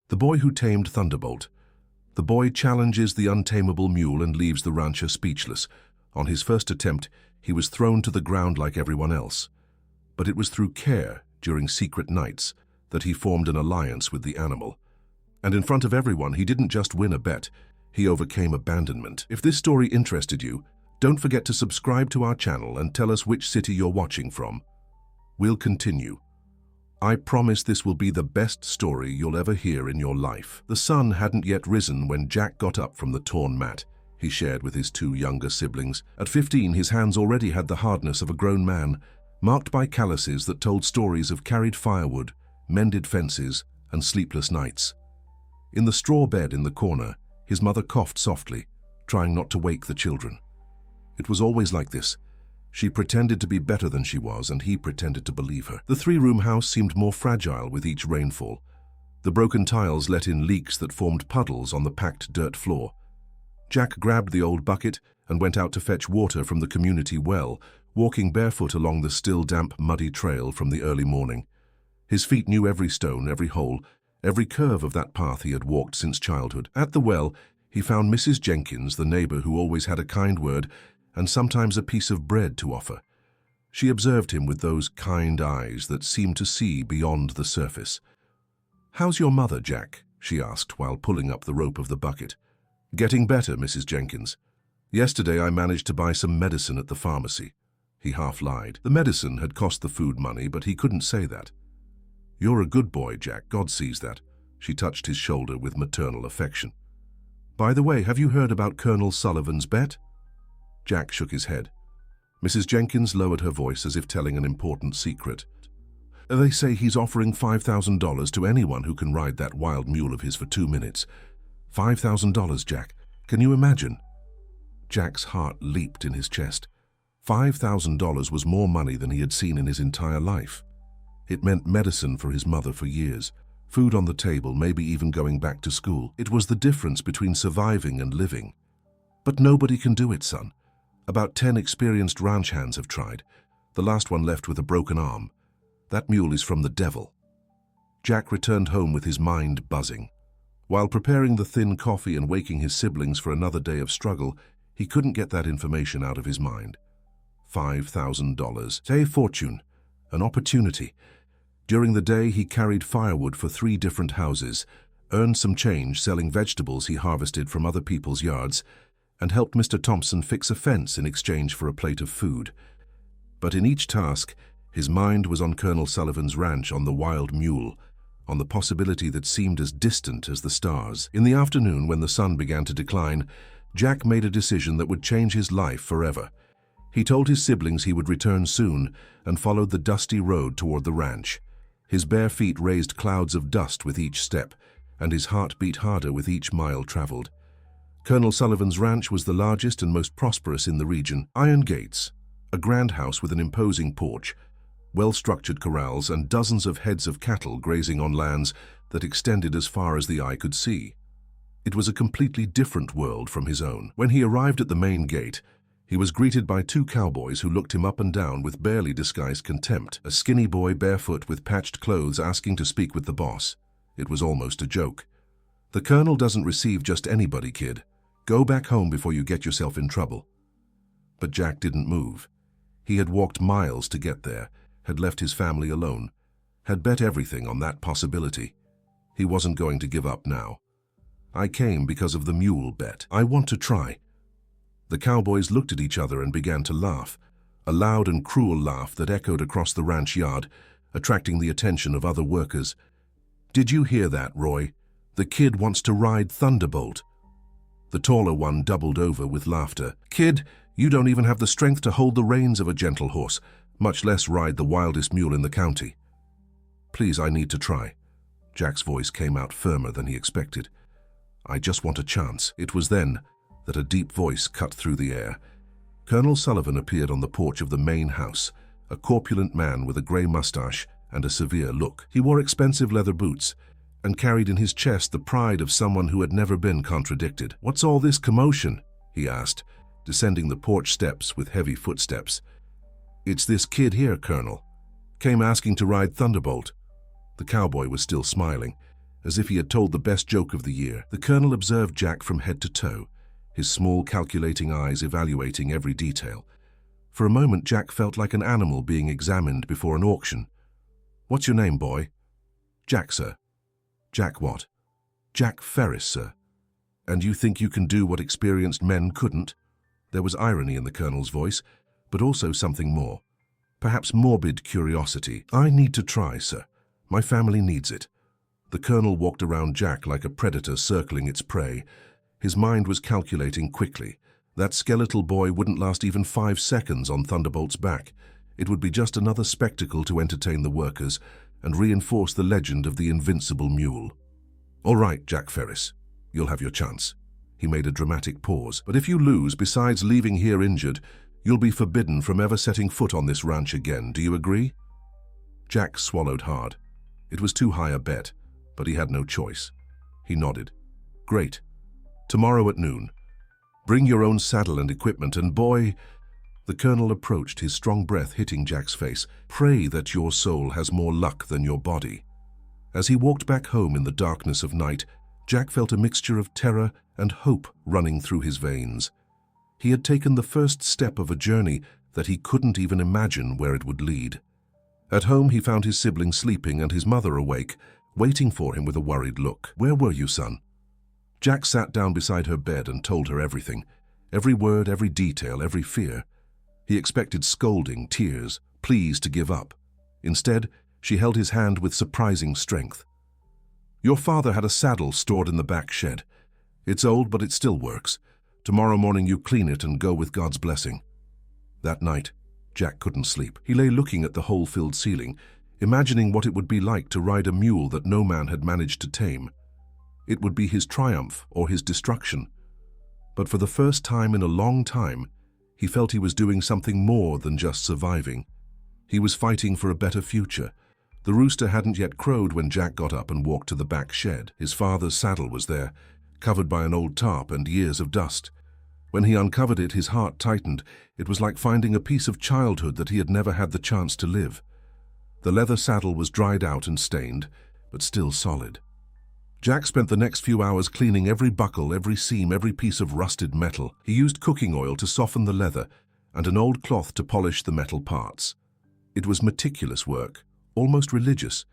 The Boy Who Tamed Thunderbolt. The boy challenges the untamable mule and leaves the rancher speechless. On his first attempt, he was thrown to the ground like everyone else. But it was through care, during secret nights, that he formed an alliance with the animal. And in front of everyone, he didn't just win a bet, he overcame abandonment. If this story interested you, don't forget to subscribe to our channel and tell us which city you're watching from. We'll continue. I promise this will be the best story you'll ever hear in your life. The sun hadn't yet risen when Jack got up from the torn mat he shared with his two younger siblings. At 15, his hands already had the hardness of a grown man, marked by calluses that told stories of carried firewood, mended fences, and sleepless nights. In the straw bed in the corner, his mother coughed softly, trying not to wake the children. It was always like this. She pretended to be better than she was, and he pretended to believe her. The three-room house seemed more fragile with each rainfall. The broken tiles let in leaks that formed puddles on the packed dirt floor. Jack grabbed the old bucket and went out to fetch water from the community well, walking barefoot along the still damp, muddy trail from the early morning. His feet knew every stone, every hole, every curve of that path he had walked since childhood. At the well, he found Mrs. Jenkins, the neighbor who always had a kind word and sometimes a piece of bread to offer. She observed him with those kind eyes that seemed to see beyond the surface. "How's your mother, Jack?" she asked while pulling up the rope of the bucket. "Getting better, Mrs. Jenkins. Yesterday I managed to buy some medicine at the pharmacy." He half lied. The medicine had cost the food money, but he couldn't say that. "You're a good boy, Jack. God sees that." She touched his shoulder with maternal affection. "By the way, have you heard about Colonel Sullivan's bet?" Jack shook his head. Mrs. Jenkins lowered her voice as if telling an important secret. "They say he's offering $5,000 to anyone who can ride that wild mule of his for 2 minutes. $5,000, Jack. Can you imagine?" Jack's heart leaped in his chest. $5,000 was more money than he had seen in his entire life. It meant medicine for his mother for years, food on the table, maybe even going back to school. It was the difference between surviving and living. "But nobody can do it, son. About 10 experienced ranch hands have tried. The last one left with a broken arm. That mule is from the devil." Jack returned home with his mind buzzing. While preparing the thin coffee and waking his siblings for another day of struggle, he couldn't get that information out of his mind. $5,000. A fortune. An opportunity. During the day, he carried firewood for 3 different houses, earned some change selling vegetables he harvested from other people's yards, and helped Mr. Thompson fix a fence in exchange for a plate of food. But in each task, his mind was on Colonel Sullivan's ranch on the wild mule, on the possibility that seemed as distant as the stars. In the afternoon, when the sun began to decline, Jack made a decision that would change his life forever. He told his siblings he would return soon and followed the dusty road toward the ranch. His bare feet raised clouds of dust with each step, and his heart beat harder with each mile traveled. Colonel Sullivan's ranch was the largest and most prosperous in the region. Iron gates, a grand house with an imposing porch, well-structured corrals, and dozens of heads of cattle grazing on lands that extended as far as the eye could see. It was a completely different world from his own. When he arrived at the main gate, he was greeted by 2 cowboys who looked him up and down with barely disguised contempt. A skinny boy barefoot with patched clothes asking to speak with the boss. It was almost a joke. "The colonel doesn't receive just anybody, kid. Go back home before you get yourself in trouble." But Jack didn't move. He had walked miles to get there, had left his family alone, had bet everything on that possibility. He wasn't going to give up now. "I came because of the mule bet. I want to try." The cowboys looked at each other and began to laugh, a loud and cruel laugh that echoed across the ranch yard, attracting the attention of other workers. "Did you hear that, Roy? The kid wants to ride Thunderbolt." The taller one doubled over with laughter. "Kid, you don't even have the strength to hold the reins of a gentle horse, much less ride the wildest mule in the county." "Please, I need to try." Jack's voice came out firmer than he expected. "I just want a chance." It was then that a deep voice cut through the air. Colonel Sullivan appeared on the porch of the main house, a corpulent man with a gray mustache and a severe look. He wore expensive leather boots and carried in his chest the pride of someone who had never been contradicted. "What's all this commotion?" he asked, descending the porch steps with heavy footsteps. "It's this kid here, Colonel. Came asking to ride Thunderbolt." The cowboy was still smiling. as if he had told the best joke of the year. The colonel observed Jack from head to toe, his small calculating eyes evaluating every detail. For a moment, Jack felt like an animal being examined before an auction. "What's your name, boy?" "Jack, sir." "Jack what?" "Jack Ferris, sir." "And you think you can do what experienced men couldn't?" There was irony in the colonel's voice, but also something more. Perhaps morbid curiosity. "I need to try, sir. My family needs it." The colonel walked around Jack like a predator circling its prey. His mind was calculating quickly. That skeletal boy wouldn't last even 5 seconds on Thunderbolt's back. It would be just another spectacle to entertain the workers and reinforce the legend of the invincible mule. "All right, Jack Ferris, you'll have your chance." He made a dramatic pause. "But if you lose, besides leaving here injured, you'll be forbidden from ever setting foot on this ranch again. Do you agree?" Jack swallowed hard. It was too high a bet, but he had no choice. He nodded. "Great. Tomorrow at noon. Bring your own saddle and equipment, and boy—" The colonel approached, his strong breath hitting Jack's face. "Pray that your soul has more luck than your body." As he walked back home in the darkness of night, Jack felt a mixture of terror and hope running through his veins. He had taken the first step of a journey that he couldn't even imagine where it would lead. At home, he found his siblings sleeping and his mother awake, waiting for him with a worried look. "Where were you, son?" Jack sat down beside her bed and told her everything. Every word, every detail, every fear. He expected scolding, tears, pleas to give up. Instead, she held his hand with surprising strength. "Your father had a saddle stored in the back shed. It's old, but it still works. Tomorrow morning you clean it and go with God's blessing." That night, Jack couldn't sleep. He lay looking at the hole-filled ceiling, imagining what it would be like to ride a mule that no man had managed to tame. It would be his triumph or his destruction. But for the first time in a long time, he felt he was doing something more than just surviving. He was fighting for a better future. The rooster hadn't yet crowed when Jack got up and walked to the back shed. His father's saddle was there, covered by an old tarp and years of dust. When he uncovered it, his heart tightened. It was like finding a piece of childhood that he had never had the chance to live. The leather saddle was dried out and stained, but still solid. Jack spent the next few hours cleaning every buckle, every seam, every piece of rusted metal. He used cooking oil to soften the leather and an old cloth to polish the metal parts. It was meticulous work, almost religious.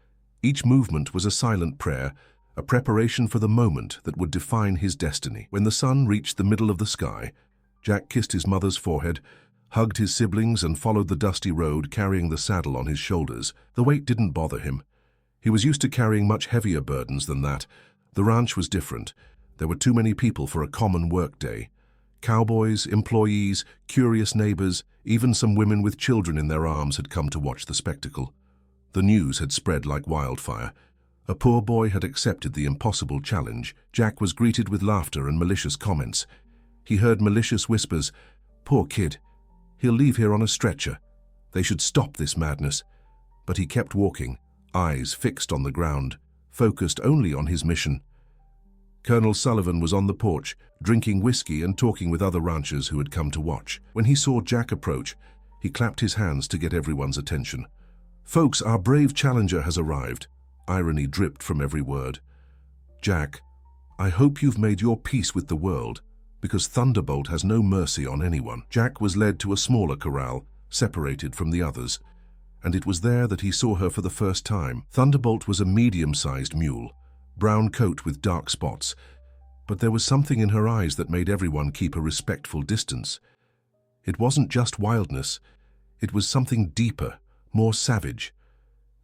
Each movement was a silent prayer, a preparation for the moment that would define his destiny. When the sun reached the middle of the sky, Jack kissed his mother's forehead, hugged his siblings, and followed the dusty road, carrying the saddle on his shoulders. The weight didn't bother him. He was used to carrying much heavier burdens than that. The ranch was different. There were too many people for a common work day. Cowboys, employees, curious neighbors, even some women with children in their arms had come to watch the spectacle. The news had spread like wildfire. A poor boy had accepted the impossible challenge. Jack was greeted with laughter and malicious comments. He heard malicious whispers. "Poor kid. He'll leave here on a stretcher. They should stop this madness." But he kept walking, eyes fixed on the ground, focused only on his mission. Colonel Sullivan was on the porch, drinking whiskey and talking with other ranchers who had come to watch. When he saw Jack approach, he clapped his hands to get everyone's attention. "Folks, our brave challenger has arrived." Irony dripped from every word. "Jack, I hope you've made your peace with the world, because Thunderbolt has no mercy on anyone." Jack was led to a smaller corral, separated from the others, and it was there that he saw her for the first time. Thunderbolt was a medium-sized mule, brown coat with dark spots, but there was something in her eyes that made everyone keep a respectful distance. It wasn't just wildness, it was something deeper, more savage,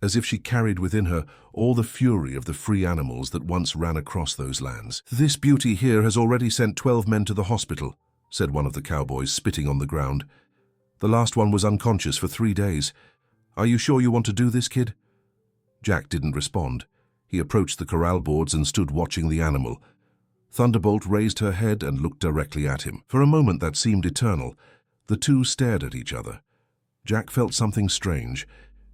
as if she carried within her all the fury of the free animals that once ran across those lands. "This beauty here has already sent 12 men to the hospital," said one of the cowboys, spitting on the ground. "The last one was unconscious for 3 days. Are you sure you want to do this, kid?" Jack didn't respond. He approached the corral boards and stood watching the animal. Thunderbolt raised her head and looked directly at him. For a moment that seemed eternal. The two stared at each other. Jack felt something strange.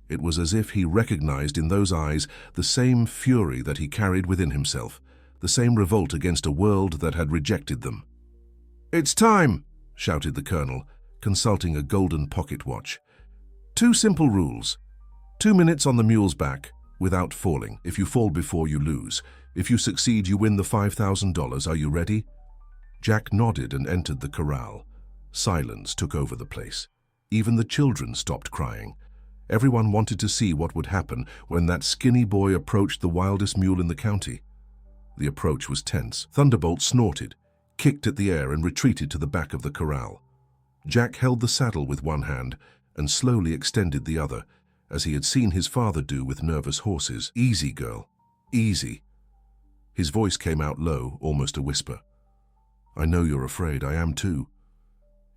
It was as if he recognized in those eyes the same fury that he carried within himself, the same revolt against a world that had rejected them. "It's time!" shouted the colonel, consulting a golden pocket watch. 2 simple rules. 2 minutes on the mule's back, without falling. If you fall before, you lose. If you succeed, you win the $5,000. Are you ready? Jack nodded and entered the corral. Silence took over the place. Even the children stopped crying. Everyone wanted to see what would happen when that skinny boy approached the wildest mule in the county. The approach was tense. Thunderbolt snorted, kicked at the air and retreated to the back of the corral. Jack held the saddle with one hand and slowly extended the other, as he had seen his father do with nervous horses. "Easy, girl. Easy." His voice came out low, almost a whisper. "I know you're afraid. I am too."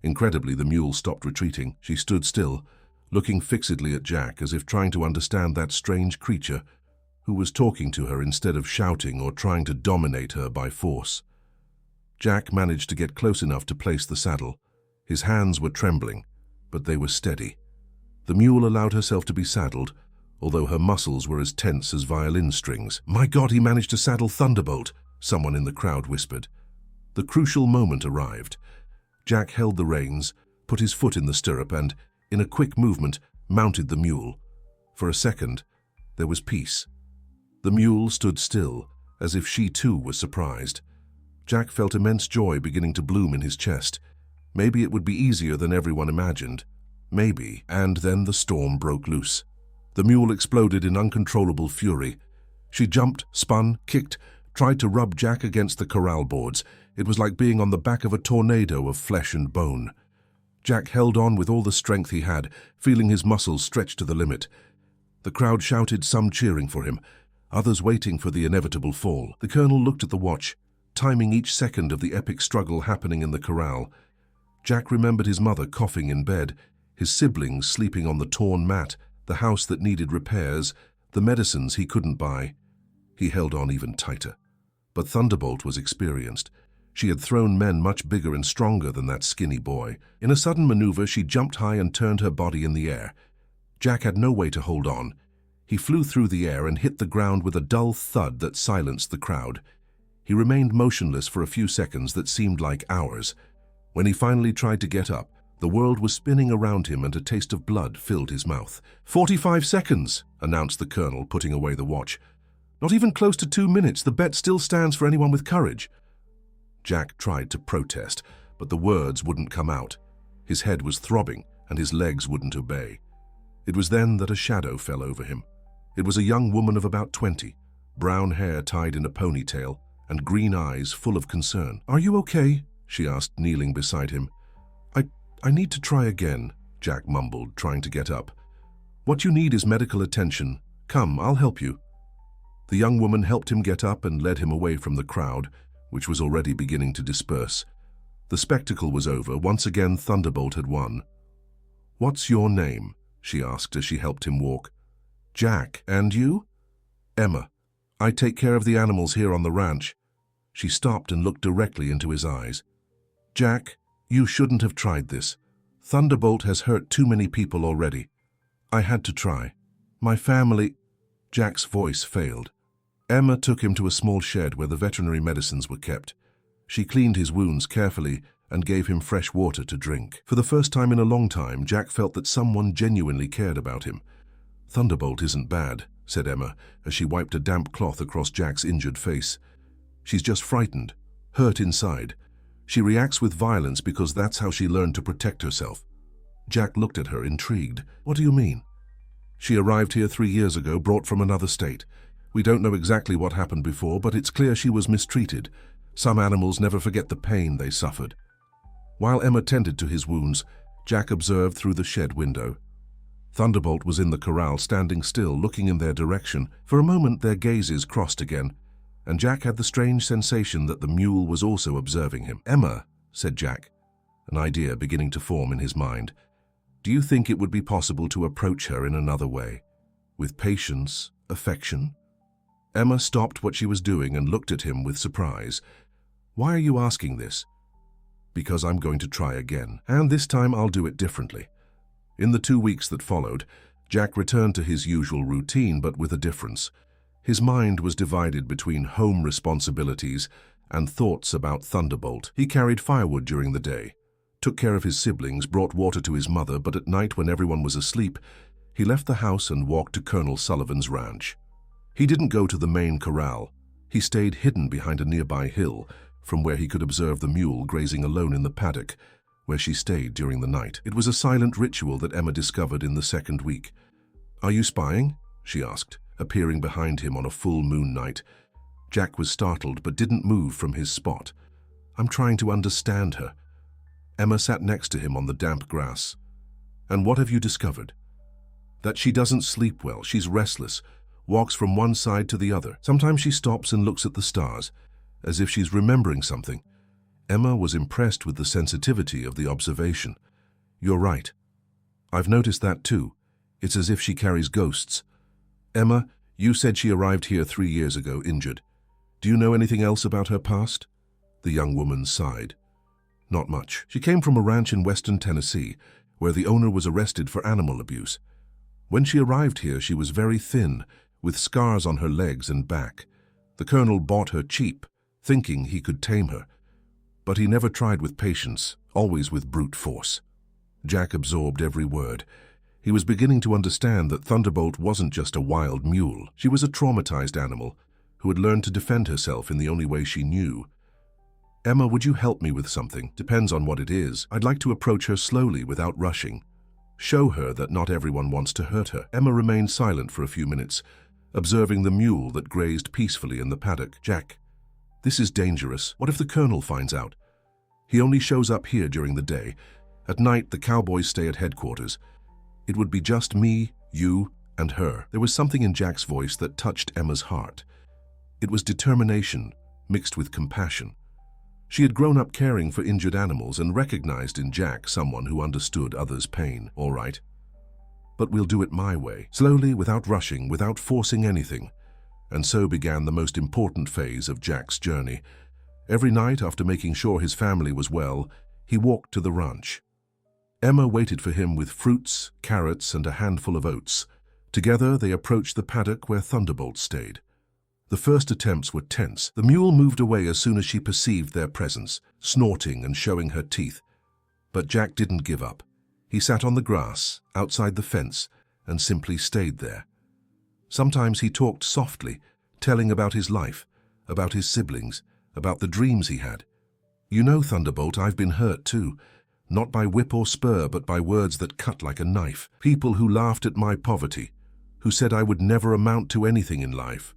Incredibly, the mule stopped retreating. She stood still, looking fixedly at Jack as if trying to understand that strange creature who was talking to her instead of shouting or trying to dominate her by force. Jack managed to get close enough to place the saddle. His hands were trembling, but they were steady. The mule allowed herself to be saddled, although her muscles were as tense as violin strings. "My God, he managed to saddle Thunderbolt," someone in the crowd whispered. The crucial moment arrived. Jack held the reins, put his foot in the stirrup and, in a quick movement, mounted the mule. For a second, there was peace. The mule stood still, as if she too was surprised. Jack felt immense joy beginning to bloom in his chest. Maybe it would be easier than everyone imagined. Maybe. And then the storm broke loose. The mule exploded in uncontrollable fury. She jumped, spun, kicked, tried to rub Jack against the corral boards. It was like being on the back of a tornado of flesh and bone. Jack held on with all the strength he had, feeling his muscles stretch to the limit. The crowd shouted, some cheering for him, others waiting for the inevitable fall. The colonel looked at the watch, timing each second of the epic struggle happening in the corral. Jack remembered his mother coughing in bed, his siblings sleeping on the torn mat, the house that needed repairs, the medicines he couldn't buy. He held on even tighter. But Thunderbolt was experienced. She had thrown men much bigger and stronger than that skinny boy. In a sudden maneuver, she jumped high and turned her body in the air. Jack had no way to hold on. He flew through the air and hit the ground with a dull thud that silenced the crowd. He remained motionless for a few seconds that seemed like hours. When he finally tried to get up, the world was spinning around him and a taste of blood filled his mouth. 45 seconds, announced the colonel, putting away the watch. Not even close to 2 minutes. The bet still stands for anyone with courage. Jack tried to protest, but the words wouldn't come out. His head was throbbing and his legs wouldn't obey. It was then that a shadow fell over him. It was a young woman of about 20, brown hair tied in a ponytail and green eyes full of concern. "Are you okay?" she asked, kneeling beside him. I need to try again," Jack mumbled, trying to get up. "What you need is medical attention. Come, I'll help you." The young woman helped him get up and led him away from the crowd, which was already beginning to disperse. The spectacle was over. Once again, Thunderbolt had won. "What's your name?" she asked as she helped him walk. "Jack. And you?" "Emma. I take care of the animals here on the ranch." She stopped and looked directly into his eyes. "Jack, you shouldn't have tried this. Thunderbolt has hurt too many people already. I had to try. My family—" Jack's voice failed. Emma took him to a small shed where the veterinary medicines were kept. She cleaned his wounds carefully and gave him fresh water to drink. For the first time in a long time, Jack felt that someone genuinely cared about him. "Thunderbolt isn't bad," said Emma as she wiped a damp cloth across Jack's injured face. "She's just frightened, hurt inside. She reacts with violence because that's how she learned to protect herself." Jack looked at her, intrigued. "What do you mean?" "She arrived here 3 years ago, brought from another state. We don't know exactly what happened before, but it's clear she was mistreated. Some animals never forget the pain they suffered." While Emma tended to his wounds, Jack observed through the shed window. Thunderbolt was in the corral, standing still, looking in their direction. For a moment their gazes crossed again, and Jack had the strange sensation that the mule was also observing him. "Emma," said Jack, an idea beginning to form in his mind. "Do you think it would be possible to approach her in another way? With patience, affection?" Emma stopped what she was doing and looked at him with surprise. "Why are you asking this?" "Because I'm going to try again, and this time I'll do it differently." In the 2 weeks that followed, Jack returned to his usual routine, but with a difference. His mind was divided between home responsibilities and thoughts about Thunderbolt. He carried firewood during the day, took care of his siblings, brought water to his mother, but at night when everyone was asleep, he left the house and walked to Colonel Sullivan's ranch. He didn't go to the main corral. He stayed hidden behind a nearby hill, from where he could observe the mule grazing alone in the paddock, where she stayed during the night. It was a silent ritual that Emma discovered in the second week. "Are you spying?" she asked, appearing behind him on a full moon night. Jack was startled but didn't move from his spot. "I'm trying to understand her." Emma sat next to him on the damp grass. "And what have you discovered?" "That she doesn't sleep well. She's restless, walks from one side to the other. Sometimes she stops and looks at the stars, as if she's remembering something." Emma was impressed with the sensitivity of the observation. "You're right. I've noticed that too. It's as if she carries ghosts." "Emma, you said she arrived here 3 years ago, injured. Do you know anything else about her past?" The young woman sighed. "Not much. She came from a ranch in western Tennessee, where the owner was arrested for animal abuse. When she arrived here, she was very thin, with scars on her legs and back. The colonel bought her cheap, thinking he could tame her. But he never tried with patience, always with brute force." Jack absorbed every word. He was beginning to understand that Thunderbolt wasn't just a wild mule. She was a traumatized animal who had learned to defend herself in the only way she knew. "Emma, would you help me with something? Depends on what it is. I'd like to approach her slowly without rushing. Show her that not everyone wants to hurt her." Emma remained silent for a few minutes, observing the mule that grazed peacefully in the paddock. "Jack, this is dangerous. What if the colonel finds out? He only shows up here during the day. At night, the cowboys stay at headquarters. It would be just me, you, and her." There was something in Jack's voice that touched Emma's heart. It was determination mixed with compassion. She had grown up caring for injured animals and recognized in Jack someone who understood others' pain. "All right. But we'll do it my way, slowly, without rushing, without forcing anything." And so began the most important phase of Jack's journey. Every night, after making sure his family was well, he walked to the ranch. Emma waited for him with fruits, carrots, and a handful of oats. Together, they approached the paddock where Thunderbolt stayed. The first attempts were tense. The mule moved away as soon as she perceived their presence, snorting and showing her teeth. But Jack didn't give up. He sat on the grass, outside the fence, and simply stayed there. Sometimes he talked softly, telling about his life, about his siblings, about the dreams he had. "You know, Thunderbolt, I've been hurt too. Not by whip or spur, but by words that cut like a knife. People who laughed at my poverty, who said I would never amount to anything in life."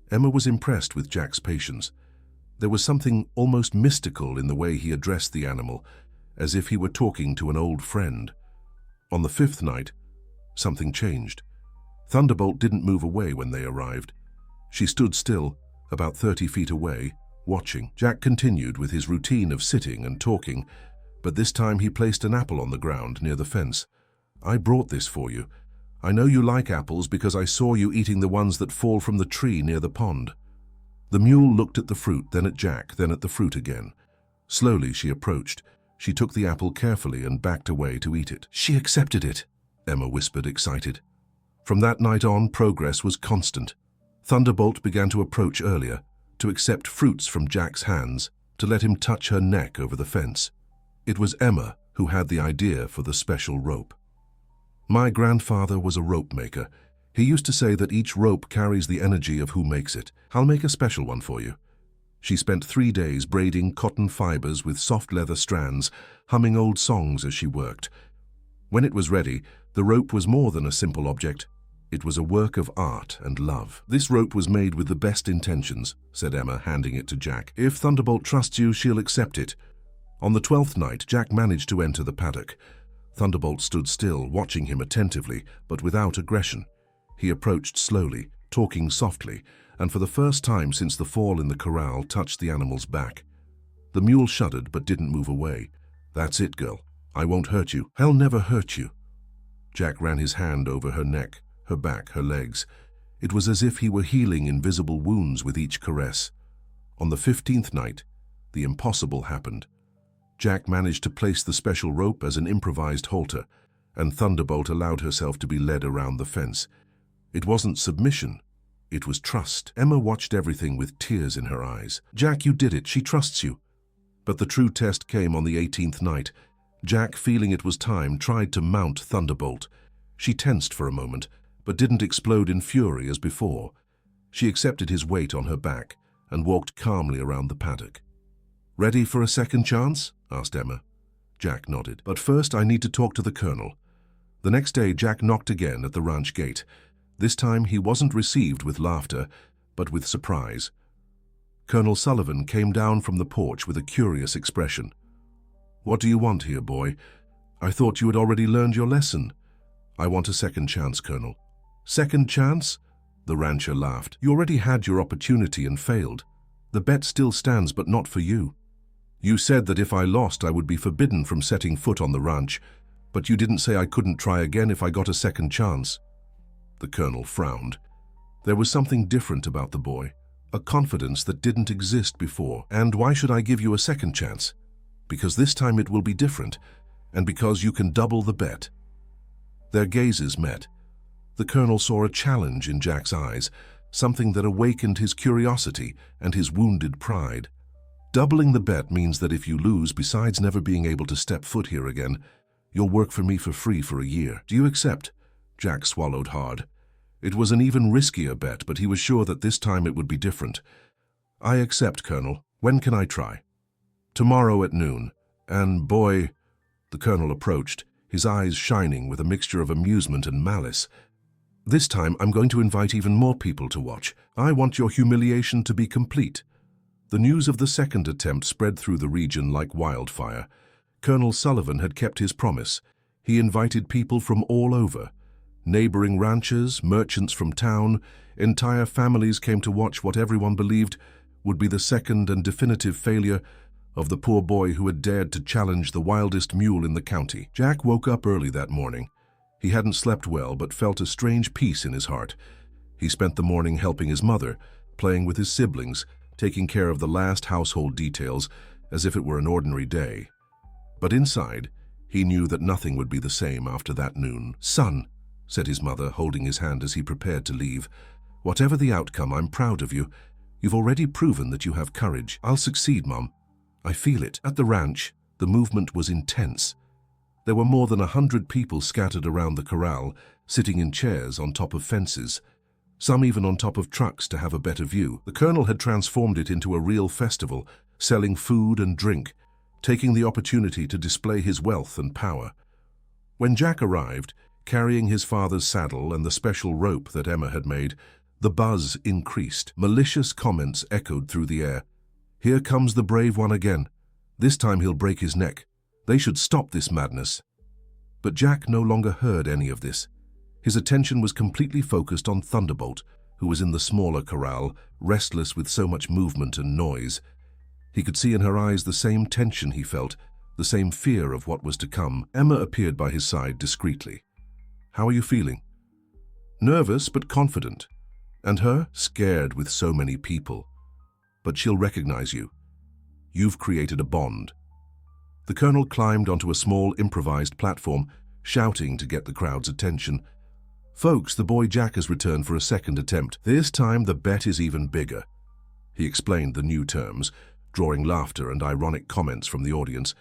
Emma was impressed with Jack's patience. There was something almost mystical in the way he addressed the animal, as if he were talking to an old friend. On the 5th night, something changed. Thunderbolt didn't move away when they arrived. She stood still, about 30 feet away, watching. Jack continued with his routine of sitting and talking, but this time he placed an apple on the ground near the fence. "I brought this for you. I know you like apples because I saw you eating the ones that fall from the tree near the pond." The mule looked at the fruit, then at Jack, then at the fruit again. Slowly she approached. She took the apple carefully and backed away to eat it. "She accepted it," Emma whispered, excited. From that night on, progress was constant. Thunderbolt began to approach earlier, to accept fruits from Jack's hands, to let him touch her neck over the fence. It was Emma who had the idea for the special rope. "My grandfather was a rope maker. He used to say that each rope carries the energy of who makes it. I'll make a special one for you." She spent 3 days braiding cotton fibers with soft leather strands, humming old songs as she worked. When it was ready, the rope was more than a simple object. It was a work of art and love. "This rope was made with the best intentions," said Emma, handing it to Jack. "If Thunderbolt trusts you, she'll accept it." On the 12th night, Jack managed to enter the paddock. Thunderbolt stood still, watching him attentively, but without aggression. He approached slowly, talking softly, and for the first time since the fall in the corral, touched the animal's back. The mule shuddered but didn't move away. "That's it, girl. I won't hurt you. I'll never hurt you." Jack ran his hand over her neck, her back, her legs. It was as if he were healing invisible wounds with each caress. On the 15th night, the impossible happened. Jack managed to place the special rope as an improvised halter, and Thunderbolt allowed herself to be led around the fence. It wasn't submission, it was trust. Emma watched everything with tears in her eyes. "Jack, you did it. She trusts you." But the true test came on the 18th night. Jack, feeling it was time, tried to mount Thunderbolt. She tensed for a moment, but didn't explode in fury as before. She accepted his weight on her back and walked calmly around the paddock. "Ready for a second chance?" asked Emma. Jack nodded. "But first I need to talk to the Colonel." The next day Jack knocked again at the ranch gate. This time he wasn't received with laughter, but with surprise. Colonel Sullivan came down from the porch with a curious expression. "What do you want here, boy? I thought you had already learned your lesson." "I want a second chance, Colonel." "Second chance?" The rancher laughed. "You already had your opportunity and failed. The bet still stands, but not for you. You said that if I lost, I would be forbidden from setting foot on the ranch, but you didn't say I couldn't try again if I got a second chance." The Colonel frowned. There was something different about the boy, a confidence that didn't exist before. "And why should I give you a second chance?" "Because this time it will be different, and because you can double the bet." Their gazes met. The Colonel saw a challenge in Jack's eyes, something that awakened his curiosity and his wounded pride. "Doubling the bet means that if you lose, besides never being able to step foot here again, you'll work for me for free for a year. Do you accept?" Jack swallowed hard. It was an even riskier bet, but he was sure that this time it would be different. "I accept, Colonel. When can I try?" "Tomorrow at noon. And boy—" The Colonel approached, his eyes shining with a mixture of amusement and malice. "This time I'm going to invite even more people to watch. I want your humiliation to be complete." The news of the second attempt spread through the region like wildfire. Colonel Sullivan had kept his promise. He invited people from all over. Neighboring ranchers, merchants from town, entire families came to watch what everyone believed would be the second and definitive failure of the poor boy who had dared to challenge the wildest mule in the county. Jack woke up early that morning. He hadn't slept well, but felt a strange peace in his heart. He spent the morning helping his mother, playing with his siblings, taking care of the last household details as if it were an ordinary day. But inside, he knew that nothing would be the same after that noon. "Son," said his mother, holding his hand as he prepared to leave, "whatever the outcome, I'm proud of you. You've already proven that you have courage." "I'll succeed, Mom. I feel it." At the ranch, the movement was intense. There were more than 100 people scattered around the corral, sitting in chairs on top of fences, some even on top of trucks to have a better view. The Colonel had transformed it into a real festival, selling food and drink, taking the opportunity to display his wealth and power. When Jack arrived, carrying his father's saddle and the special rope that Emma had made, the buzz increased. Malicious comments echoed through the air. "Here comes the brave one again. This time he'll break his neck. They should stop this madness." But Jack no longer heard any of this. His attention was completely focused on Thunderbolt, who was in the smaller corral, restless with so much movement and noise. He could see in her eyes the same tension he felt, the same fear of what was to come. Emma appeared by his side discreetly. "How are you feeling?" "Nervous but confident." "And her?" "Scared with so many people. But she'll recognize you. You've created a bond." The Colonel climbed onto a small improvised platform, shouting to get the crowd's attention. "Folks, the boy Jack has returned for a second attempt. This time the bet is even bigger." He explained the new terms, drawing laughter and ironic comments from the audience.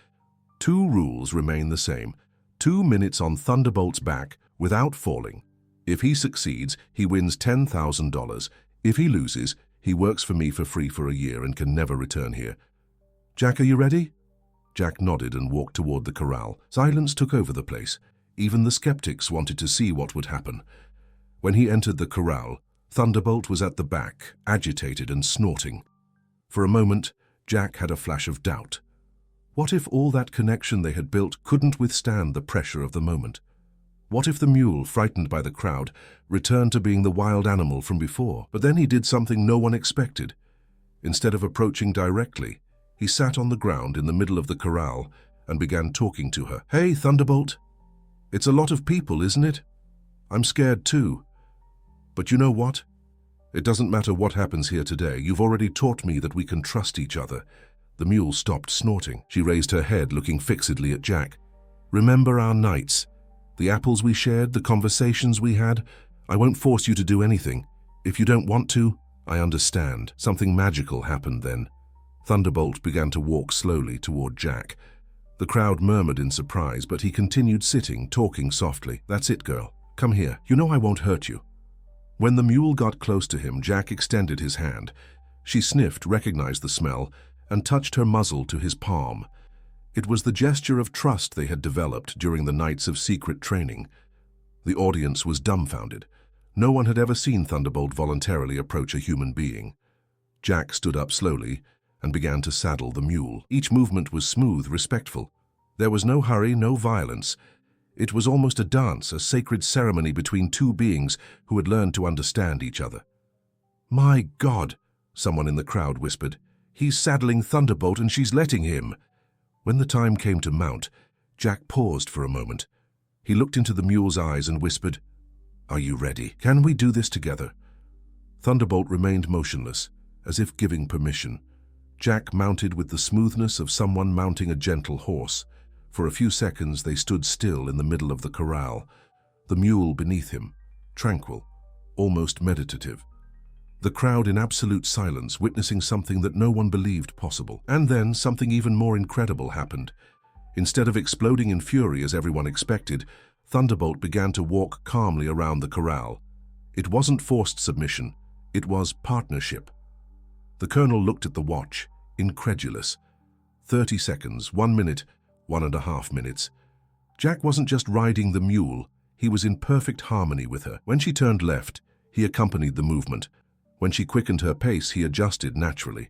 "2 rules remain the same. 2 minutes on Thunderbolt's back without falling. If he succeeds, he wins $10,000. If he loses, he works for me for free for a year and can never return here. Jack, are you ready?" Jack nodded and walked toward the corral. Silence took over the place. Even the skeptics wanted to see what would happen. When he entered the corral, Thunderbolt was at the back, agitated and snorting. For a moment, Jack had a flash of doubt. What if all that connection they had built couldn't withstand the pressure of the moment? What if the mule, frightened by the crowd, returned to being the wild animal from before? But then he did something no one expected. Instead of approaching directly, he sat on the ground in the middle of the corral and began talking to her. "Hey, Thunderbolt. It's a lot of people, isn't it? I'm scared too. But you know what? It doesn't matter what happens here today. You've already taught me that we can trust each other." The mule stopped snorting. She raised her head, looking fixedly at Jack. "Remember our nights? The apples we shared, the conversations we had? I won't force you to do anything. If you don't want to, I understand." Something magical happened then. Thunderbolt began to walk slowly toward Jack. The crowd murmured in surprise, but he continued sitting, talking softly. "That's it, girl. Come here. You know I won't hurt you." When the mule got close to him, Jack extended his hand. She sniffed, recognized the smell, and touched her muzzle to his palm. It was the gesture of trust they had developed during the nights of secret training. The audience was dumbfounded. No one had ever seen Thunderbolt voluntarily approach a human being. Jack stood up slowly and began to saddle the mule. Each movement was smooth, respectful. There was no hurry, no violence. It was almost a dance, a sacred ceremony between two beings who had learned to understand each other. "My God," someone in the crowd whispered. "He's saddling Thunderbolt and she's letting him." When the time came to mount, Jack paused for a moment. He looked into the mule's eyes and whispered, "Are you ready? Can we do this together?" Thunderbolt remained motionless, as if giving permission. Jack mounted with the smoothness of someone mounting a gentle horse. For a few seconds they stood still in the middle of the corral, the mule beneath him, tranquil, almost meditative. The crowd in absolute silence, witnessing something that no one believed possible. And then something even more incredible happened. Instead of exploding in fury as everyone expected, Thunderbolt began to walk calmly around the corral. It wasn't forced submission, it was partnership. The colonel looked at the watch, incredulous. 30 seconds, 1 minute, 1.5 minutes. Jack wasn't just riding the mule, he was in perfect harmony with her. When she turned left, he accompanied the movement. When she quickened her pace, he adjusted naturally.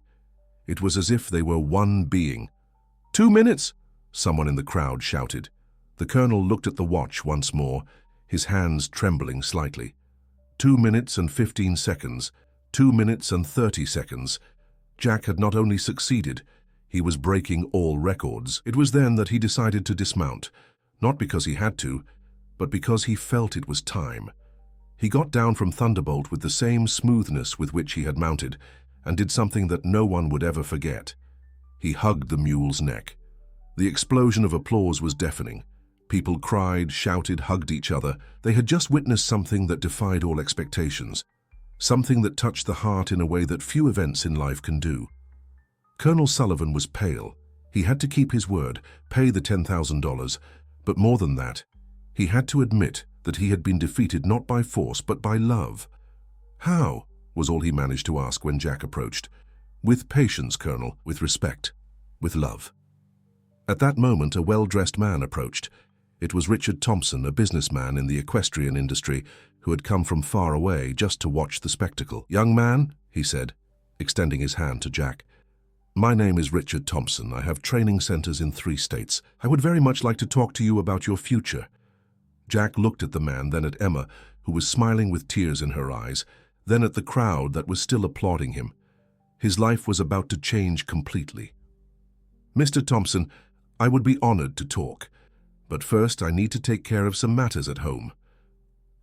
It was as if they were one being. 2 minutes, someone in the crowd shouted. The colonel looked at the watch once more, his hands trembling slightly. 2 minutes and 15 seconds, 2 minutes and 30 seconds. Jack had not only succeeded, he was breaking all records. It was then that he decided to dismount, not because he had to, but because he felt it was time. He got down from Thunderbolt with the same smoothness with which he had mounted, and did something that no one would ever forget. He hugged the mule's neck. The explosion of applause was deafening. People cried, shouted, hugged each other. They had just witnessed something that defied all expectations. Something that touched the heart in a way that few events in life can do. Colonel Sullivan was pale. He had to keep his word, pay the $10,000, but more than that, he had to admit that he had been defeated not by force but by love. "How?" was all he managed to ask when Jack approached. "With patience, Colonel, with respect, with love." At that moment, a well-dressed man approached. It was Richard Thompson, a businessman in the equestrian industry, who had come from far away just to watch the spectacle. "Young man," he said, extending his hand to Jack, "my name is Richard Thompson. I have training centers in 3 states. I would very much like to talk to you about your future." Jack looked at the man, then at Emma, who was smiling with tears in her eyes, then at the crowd that was still applauding him. His life was about to change completely. "Mr. Thompson, I would be honored to talk, but first I need to take care of some matters at home."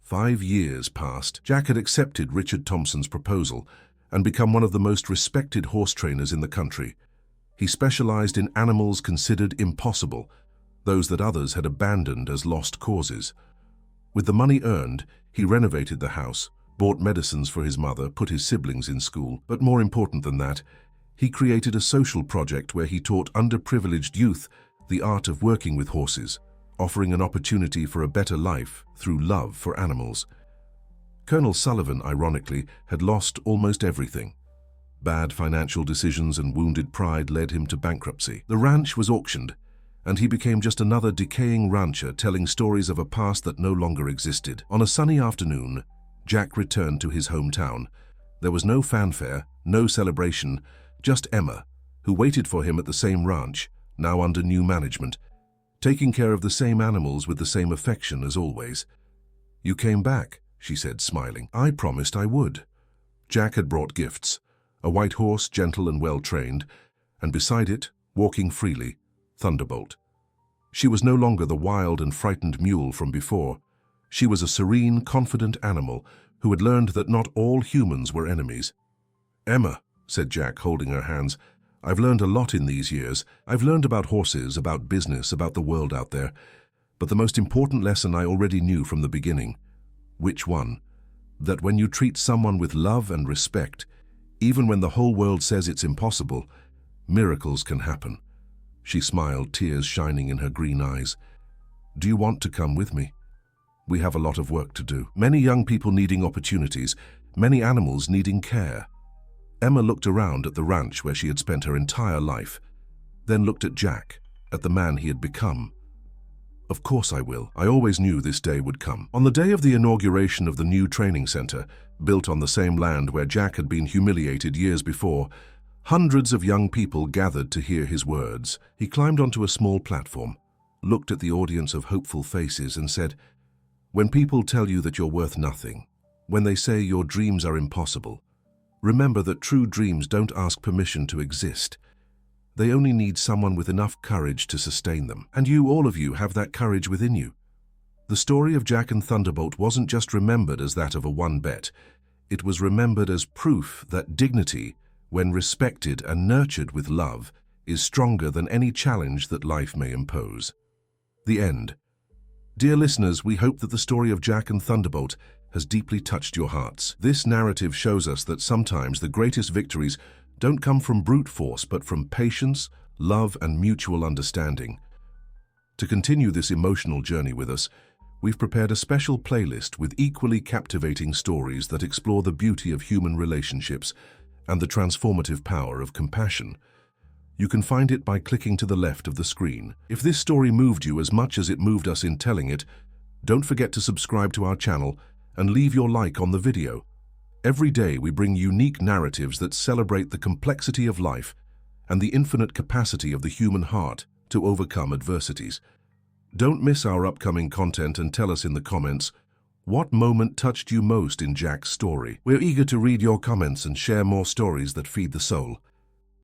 5 years passed. Jack had accepted Richard Thompson's proposal and become one of the most respected horse trainers in the country. He specialized in animals considered impossible, those that others had abandoned as lost causes. With the money earned, he renovated the house, bought medicines for his mother, put his siblings in school, but more important than that, he created a social project where he taught underprivileged youth the art of working with horses, offering an opportunity for a better life through love for animals. Colonel Sullivan, ironically, had lost almost everything. Bad financial decisions and wounded pride led him to bankruptcy. The ranch was auctioned, and he became just another decaying rancher telling stories of a past that no longer existed. On a sunny afternoon, Jack returned to his hometown. There was no fanfare, no celebration, just Emma, who waited for him at the same ranch, now under new management, taking care of the same animals with the same affection as always. "You came back," she said, smiling. "I promised I would." Jack had brought gifts, a white horse, gentle and well-trained, and beside it, walking freely, Thunderbolt. She was no longer the wild and frightened mule from before. She was a serene, confident animal who had learned that not all humans were enemies. "Emma," said Jack, holding her hands, "I've learned a lot in these years. I've learned about horses, about business, about the world out there. But the most important lesson I already knew from the beginning." "Which one?" "That when you treat someone with love and respect, even when the whole world says it's impossible, miracles can happen." She smiled, tears shining in her green eyes. "Do you want to come with me?" We have a lot of work to do. Many young people needing opportunities, many animals needing care. Emma looked around at the ranch where she had spent her entire life, then looked at Jack, at the man he had become. Of course I will. I always knew this day would come. On the day of the inauguration of the new training center, built on the same land where Jack had been humiliated years before, hundreds of young people gathered to hear his words. He climbed onto a small platform, looked at the audience of hopeful faces and said, "When people tell you that you're worth nothing, when they say your dreams are impossible, remember that true dreams don't ask permission to exist. They only need someone with enough courage to sustain them. And you, all of you, have that courage within you." The story of Jack and Thunderbolt wasn't just remembered as that of a one-bet. It was remembered as proof that dignity, when respected and nurtured with love, is stronger than any challenge that life may impose. The end. Dear listeners, we hope that the story of Jack and Thunderbolt has deeply touched your hearts. This narrative shows us that sometimes the greatest victories don't come from brute force, but from patience, love, and mutual understanding. To continue this emotional journey with us, we've prepared a special playlist with equally captivating stories that explore the beauty of human relationships and the transformative power of compassion. You can find it by clicking to the left of the screen. If this story moved you as much as it moved us in telling it, don't forget to subscribe to our channel and leave your like on the video. Every day we bring unique narratives that celebrate the complexity of life and the infinite capacity of the human heart to overcome adversities. Don't miss our upcoming content and tell us in the comments, what moment touched you most in Jack's story? We're eager to read your comments and share more stories that feed the soul.